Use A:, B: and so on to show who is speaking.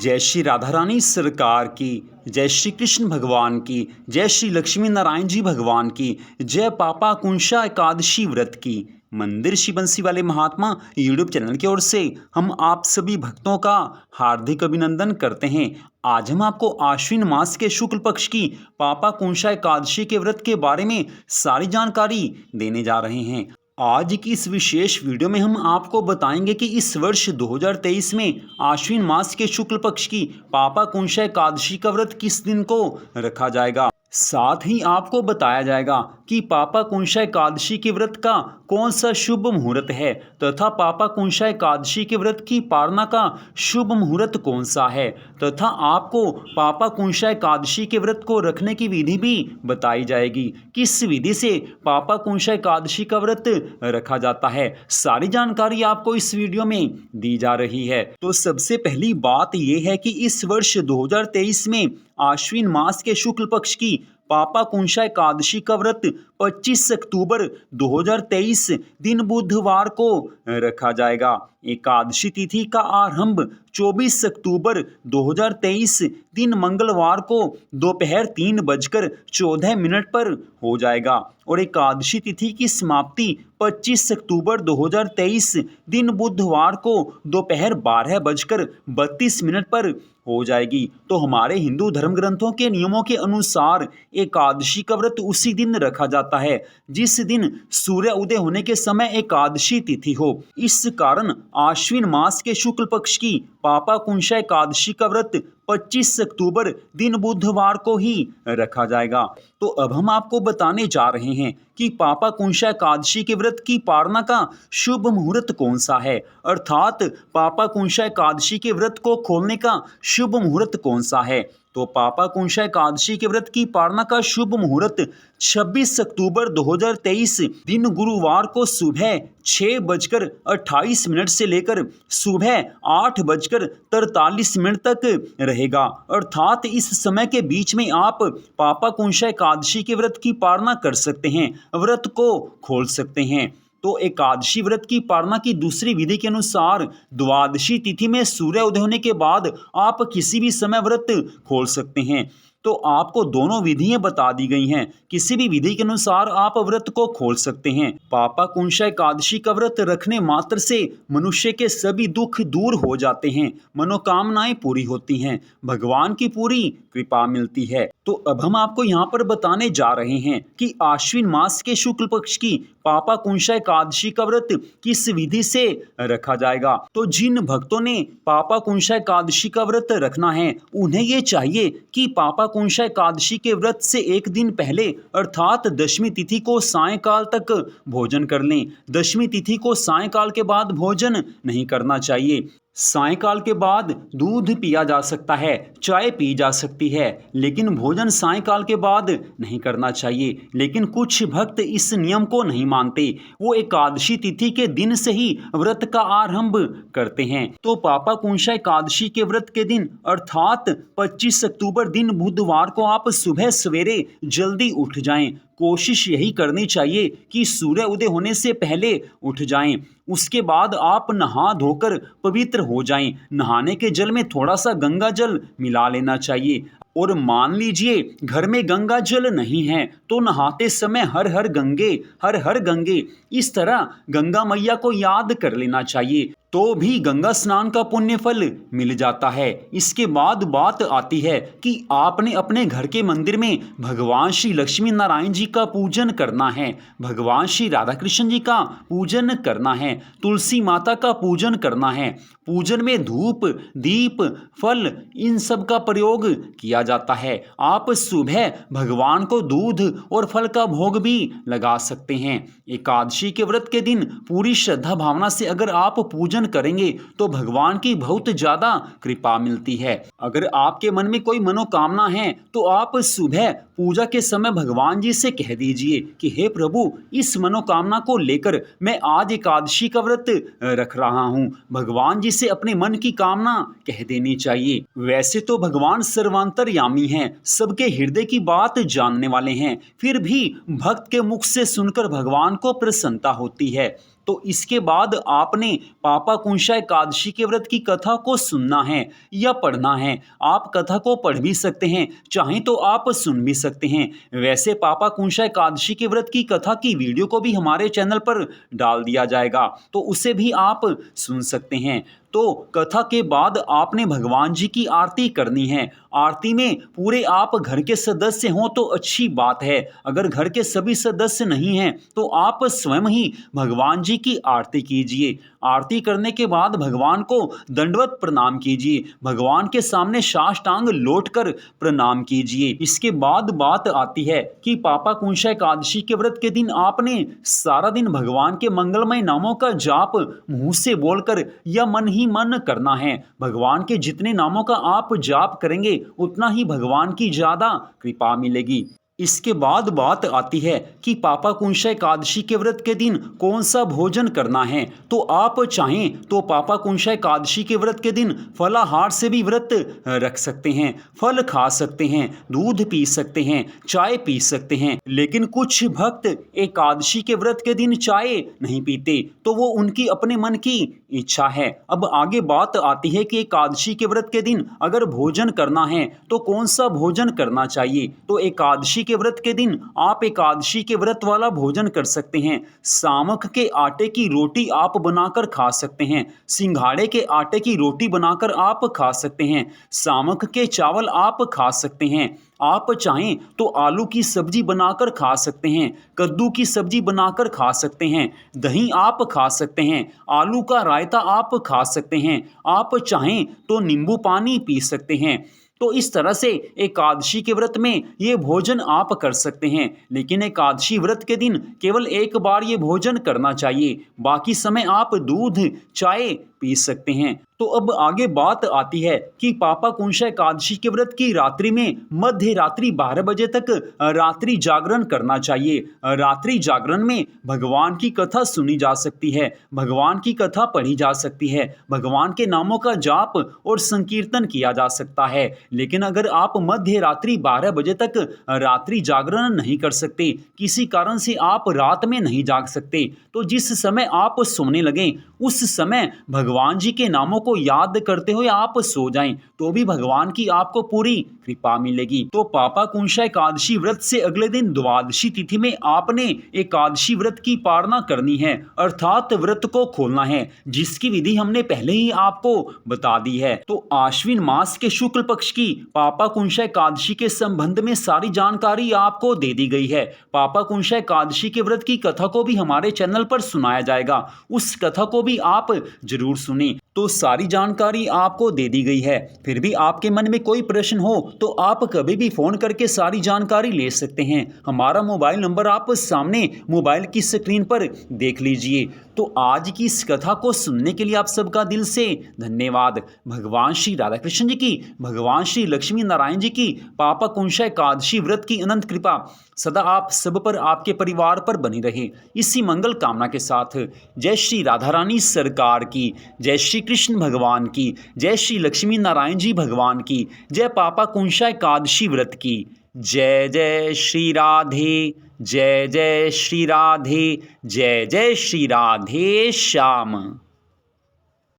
A: जय श्री राधा रानी सरकार की, जय श्री कृष्ण भगवान की, जय श्री लक्ष्मी नारायण जी भगवान की, जय पापा कुंशा एकादशी व्रत की। मंदिर श्री बंसी वाले महात्मा यूट्यूब चैनल की ओर से हम आप सभी भक्तों का हार्दिक अभिनंदन करते हैं। आज हम आपको आश्विन मास के शुक्ल पक्ष की पापा कुंशा एकादशी के व्रत के बारे में सारी जानकारी देने जा रहे हैं। आज की इस विशेष वीडियो में हम आपको बताएंगे कि इस वर्ष 2023 में आश्विन मास के शुक्ल पक्ष की पापा कुंशा एकादशी का व्रत किस दिन को रखा जाएगा। साथ ही आपको बताया जाएगा कि पापा कुंशा एकादशी के व्रत का कौन सा शुभ मुहूर्त है तथा पापा कुंशा एकादशी के व्रत की पारना का शुभ मुहूर्त कौन सा है तथा आपको पापा कुंशा एकादशी के व्रत को रखने की विधि भी बताई जाएगी। किस विधि से पापा कुंशा एकादशी का व्रत रखा जाता है, सारी जानकारी आपको इस वीडियो में दी जा रही है। तो सबसे पहली बात यह है कि इस वर्ष 2023 में आश्विन मास के शुक्ल पक्ष की पापा कुंशा एकादशी का व्रत 25 अक्टूबर 2023 दिन बुधवार को रखा जाएगा। एकादशी तिथि का आरंभ 24 अक्टूबर 2023 दिन मंगलवार को दोपहर 3:14 पर हो जाएगा और एकादशी तिथि की समाप्ति 25 अक्टूबर 2023 दिन बुधवार को दोपहर 12:32 पर हो जाएगी। तो हमारे हिंदू धर्म ग्रंथों के नियमों के अनुसार एकादशी का व्रत उसी दिन रखा जाता है जिस दिन सूर्य उदय होने के समय एकादशी तिथि हो। इस कारण आश्विन मास के शुक्ल पक्ष की पापा कुंशा एकादशी का व्रत 25 अक्टूबर दिन बुधवार को ही रखा जाएगा। तो अब हम आपको बताने जा रहे हैं कि पापा कुंशा एकादशी के व्रत की पारना का शुभ मुहूर्त कौन सा है, अर्थात पापा कुंशा एकादशी के व्रत को खोलने का शुभ मुहूर्त कौन सा है। तो पापा कुंशा एकादशी के व्रत की पारना का शुभ मुहूर्त 26 अक्टूबर 2023 दिन गुरुवार को सुबह 6:28 से लेकर सुबह 8:43 तक रहेगा। अर्थात इस समय के बीच में आप पापा कुंशा एकादशी के व्रत की पारना कर सकते हैं, व्रत को खोल सकते हैं। तो एकादशी व्रत की पारना की दूसरी विधि के अनुसार द्वादशी तिथि में सूर्य उदय होने के बाद आप किसी भी समय व्रत खोल सकते हैं। तो आपको दोनों विधियां बता दी गई हैं, किसी भी विधि के अनुसार आप व्रत को खोल सकते हैं। पापा कुंशा एकादशी का व्रत रखने मात्र से मनुष्य के सभी दुख दूर हो जाते हैं, मनोकामनाएं पूरी होती हैं, भगवान की पूरी कृपा मिलती है। तो अब हम आपको यहाँ पर बताने जा रहे हैं कि आश्विन मास के शुक्ल पक्ष की पापा कुंशा एकादशी का व्रत किस विधि से रखा जाएगा। तो जिन भक्तों ने पापा कुंशा एकादशी का व्रत रखना है उन्हें ये चाहिए कि पापा कुंशा एकादशी के व्रत से एक दिन पहले अर्थात दशमी तिथि को सायंकाल तक भोजन कर लें। दशमी तिथि को सायंकाल के बाद भोजन नहीं करना चाहिए। सायंकाल के बाद दूध पिया जा सकता है, चाय पी जा सकती है, लेकिन भोजन सायंकाल के बाद नहीं करना चाहिए। लेकिन कुछ भक्त इस नियम को नहीं मानते, वो एकादशी तिथि के दिन से ही व्रत का आरंभ करते हैं। तो पापा कुंशा एकादशी के व्रत के दिन अर्थात 25 अक्टूबर दिन बुधवार को आप सुबह सवेरे जल्दी उठ जाएं। कोशिश यही करनी चाहिए कि सूर्य उदय होने से पहले उठ जाएं। उसके बाद आप नहा धोकर पवित्र हो जाएं। नहाने के जल में थोड़ा सा गंगा जल मिला लेना चाहिए। और मान लीजिए घर में गंगा जल नहीं है तो नहाते समय हर हर गंगे, हर हर गंगे, इस तरह गंगा मैया को याद कर लेना चाहिए, तो भी गंगा स्नान का पुण्य फल मिल जाता है। इसके बाद बात आती है कि आपने अपने घर के मंदिर में भगवान श्री लक्ष्मी नारायण जी का पूजन करना है, भगवान श्री राधा कृष्ण जी का पूजन करना है, तुलसी माता का पूजन करना है। पूजन में धूप, दीप, फल इन सब का प्रयोग किया जाता है। आप सुबह भगवान को दूध और फल का भोग भी लगा सकते हैं। एकादशी के व्रत के दिन पूरी श्रद्धा भावना से अगर आप पूजन करेंगे तो भगवान की बहुत ज्यादा कृपा मिलती है। अगर आपके मन में कोई मनोकामना है तो आप सुबह पूजा के समय भगवान जी से कह दीजिए कि हे प्रभु, इस मनोकामना को लेकर मैं आज एकादशी का व्रत रख रहा हूँ। भगवान जी से अपने मन की कामना कह देनी चाहिए। वैसे तो भगवान सर्वांतरयामी हैं, सबके हृदय की बात जानने वाले हैं, फिर भी भक्त के मुख से सुनकर भगवान को प्रसन्नता होती है। तो इसके बाद आपने पापाकुंशा एकादशी के व्रत की कथा को सुनना है या पढ़ना है। आप कथा को पढ़ भी सकते हैं, चाहें तो आप सुन भी सकते हैं। वैसे पापाकुंशा एकादशी के व्रत की कथा की वीडियो को भी हमारे चैनल पर डाल दिया जाएगा, तो उसे भी आप सुन सकते हैं। तो कथा के बाद आपने भगवान जी की आरती करनी है। आरती में पूरे आप घर के सदस्य हों तो अच्छी बात है, अगर घर के सभी सदस्य नहीं हैं तो आप स्वयं ही भगवान जी की आरती कीजिए। आरती करने के बाद भगवान को दंडवत प्रणाम कीजिए, भगवान के सामने साष्टांग लौटकर प्रणाम कीजिए। इसके बाद बात आती है कि पापाकुंशा एकादशी के व्रत के दिन आपने सारा दिन भगवान के मंगलमय नामों का जाप मुंह से बोलकर या मन ही मन करना है। भगवान के जितने नामों का आप जाप करेंगे उतना ही भगवान की ज्यादा कृपा मिलेगी। इसके बाद बात आती है कि पापाकुंशा एकादशी के व्रत के दिन कौन सा भोजन करना है। तो आप चाहें तो पापाकुंशा एकादशी के व्रत के दिन फलाहार से भी व्रत रख सकते हैं, फल खा सकते हैं, दूध पी सकते हैं, चाय पी सकते हैं। लेकिन कुछ भक्त एकादशी के व्रत के दिन चाय नहीं पीते, तो वो उनकी अपने मन की इच्छा है। अब आगे बात आती है कि एकादशी के व्रत के दिन अगर भोजन करना है तो कौन सा भोजन करना चाहिए। तो एकादशी के व्रत के दिन आप एकादशी के व्रत वाला भोजन कर सकते हैं। सामक के आटे की रोटी आप बनाकर खा सकते हैं, सिंघाड़े के आटे की रोटी बनाकर आप खा सकते हैं, सामक के चावल आप खा सकते हैं। आप चाहें तो आलू की सब्जी बनाकर खा सकते हैं, कद्दू की सब्जी बनाकर खा सकते हैं, दही आप खा सकते हैं, आलू का रायता आप खा सकते हैं, आप चाहें तो नींबू पानी पी सकते हैं। तो इस तरह से एकादशी के व्रत में ये भोजन आप कर सकते हैं। लेकिन एकादशी व्रत के दिन केवल एक बार ये भोजन करना चाहिए, बाकी समय आप दूध चाय पी सकते हैं। तो अब आगे बात आती है कि पापाकुंशा एकादशी के व्रत की रात्रि में मध्य रात्रि 12 बजे तक रात्रि जागरण करना चाहिए। रात्रि जागरण में भगवान की कथा सुनी जा सकती है, भगवान की कथा पढ़ी जा सकती है, भगवान के नामों का जाप और संकीर्तन किया जा सकता है। लेकिन अगर आप मध्य रात्रि 12 बजे तक रात्रि जागरण नहीं कर सकते, किसी कारण से आप रात में नहीं जाग सकते, तो जिस समय आप सोने लगें उस समय भगवान जी के नामों को याद करते हुए आप सो जाएं, तो भी भगवान की आपको पूरी कृपा मिलेगी। तो पापाकुंशा एकादशी व्रत से अगले दिन द्वादशी तिथि में आपने एकादशी व्रत की पालना करनी है, अर्थात व्रत को खोलना है, जिसकी विधि हमने पहले ही आपको बता दी है। तो आश्विन मास के शुक्ल पक्ष की पापाकुंशा एकादशी के संबंध में सारी जानकारी आपको दे दी गई है। पापाकुंशा एकादशी के व्रत की कथा को भी हमारे चैनल पर सुनाया जाएगा, उस कथा को भी आप जरूर सुने। तो सारी जानकारी आपको दे दी गई है। फिर भी आपके मन में कोई प्रश्न हो तो आप कभी भी फ़ोन करके सारी जानकारी ले सकते हैं। हमारा मोबाइल नंबर आप सामने मोबाइल की स्क्रीन पर देख लीजिए। तो आज की इस कथा को सुनने के लिए आप सबका दिल से धन्यवाद। भगवान श्री राधा कृष्ण जी की, भगवान श्री लक्ष्मी नारायण जी की पापाकुंशा एकादशी व्रत की अनंत कृपा सदा आप सब पर, आपके परिवार पर बनी रहे। इसी मंगल कामना के साथ जय श्री राधा रानी सरकार की, जय श्री कृष्ण भगवान की, जय श्री लक्ष्मी नारायण जी भगवान की, जय पापाकुंशा एकादशी व्रत की। जय जय श्री राधे, जय जय श्री राधे, जय जय श्री राधे श्याम।